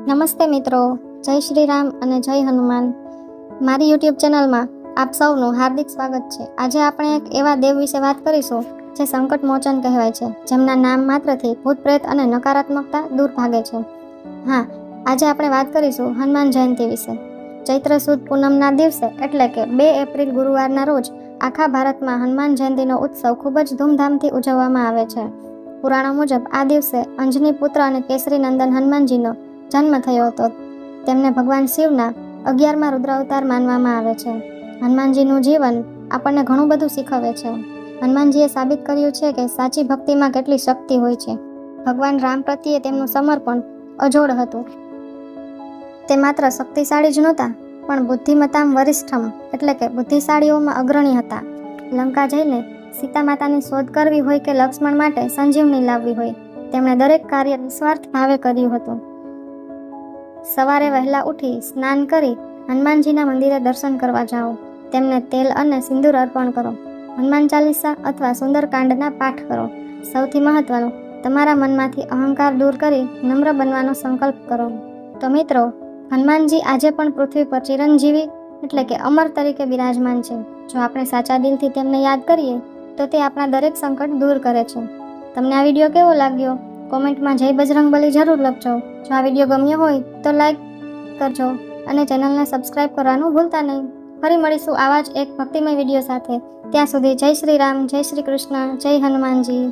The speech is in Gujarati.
નમસ્તે મિત્રો, જય શ્રી રામ અને જય હનુમાન. મારી યુટ્યુબ ચેનલમાં આપ સૌનું હાર્દિક સ્વાગત છે. આજે આપણે એક એવા દેવ વિશે વાત કરીશું જે સંકટ મોચન કહેવાય છે, જેમના નામ માત્રથી ભૂત પ્રેત અને નકારાત્મકતા દૂર ભાગે છે. હા, આજે આપણે વાત કરીશું હનુમાન જયંતિ વિશે. ચૈત્ર સુદ પૂનમના દિવસે એટલે કે 2 એપ્રિલ ગુરુવારના રોજ આખા ભારતમાં હનુમાન જયંતિનો ઉત્સવ ખૂબ જ ધૂમધામથી ઉજવવામાં આવે છે. પુરાણો મુજબ આ દિવસે અંજની પુત્ર અને કેસરી નંદન હનુમાનજીનો જન્મ થયો હતો. તેમને ભગવાન શિવના 11મા રુદ્રાવતાર માનવામાં આવે છે. હનુમાનજીનું જીવન આપણને ઘણું બધું શીખવે છે. હનુમાનજીએ સાબિત કર્યું છે કે સાચી ભક્તિમાં કેટલી શક્તિ હોય છે. ભગવાન રામ પ્રત્યે તેમનું સમર્પણ અજોડ હતું. તે માત્ર શક્તિશાળી જ નહોતા, પણ બુદ્ધિમતામ વરિષ્ઠમ એટલે કે બુદ્ધિશાળીઓમાં અગ્રણી હતા. લંકા જઈને સીતા માતાની શોધ કરવી હોય કે લક્ષ્મણ માટે સંજીવની લાવવી હોય, તેમણે દરેક કાર્ય નિસ્વાર્થ ભાવે કર્યું હતું. સવારે વહેલા ઉઠી સ્નાન કરી હનુમાનજીના મંદિરે દર્શન કરવા જાઓ. તેમને તેલ અને સિંદૂર અર્પણ કરો. હનુમાન ચાલીસા અથવા સુંદરકાંડના પાઠ કરો. સૌથી મહત્વનું, તમારા મનમાંથી અહંકાર દૂર કરી નમ્ર બનવાનો સંકલ્પ કરો. તો મિત્રો, હનુમાનજી આજે પણ પૃથ્વી પર ચિરંજીવી એટલે કે અમર તરીકે બિરાજમાન છે. જો આપણે સાચા દિલથી તેમને યાદ કરીએ તો તે આપણા દરેક સંકટ દૂર કરે છે. તમને આ વિડીયો કેવો લાગ્યો? કોમેન્ટમાં જય બજરંગબલી જરૂર લખજો. જો આ વિડીયો ગમ્યો હોય તો લાઈક કરજો અને ચેનલને સબસ્ક્રાઈબ કરવાનું ભૂલતા નહીં. ફરી મળીશું આવા જ એક ભક્તિમય વિડીયો સાથે. ત્યાં સુધી જય શ્રી રામ, જય શ્રી કૃષ્ણ, જય હનુમાનજી.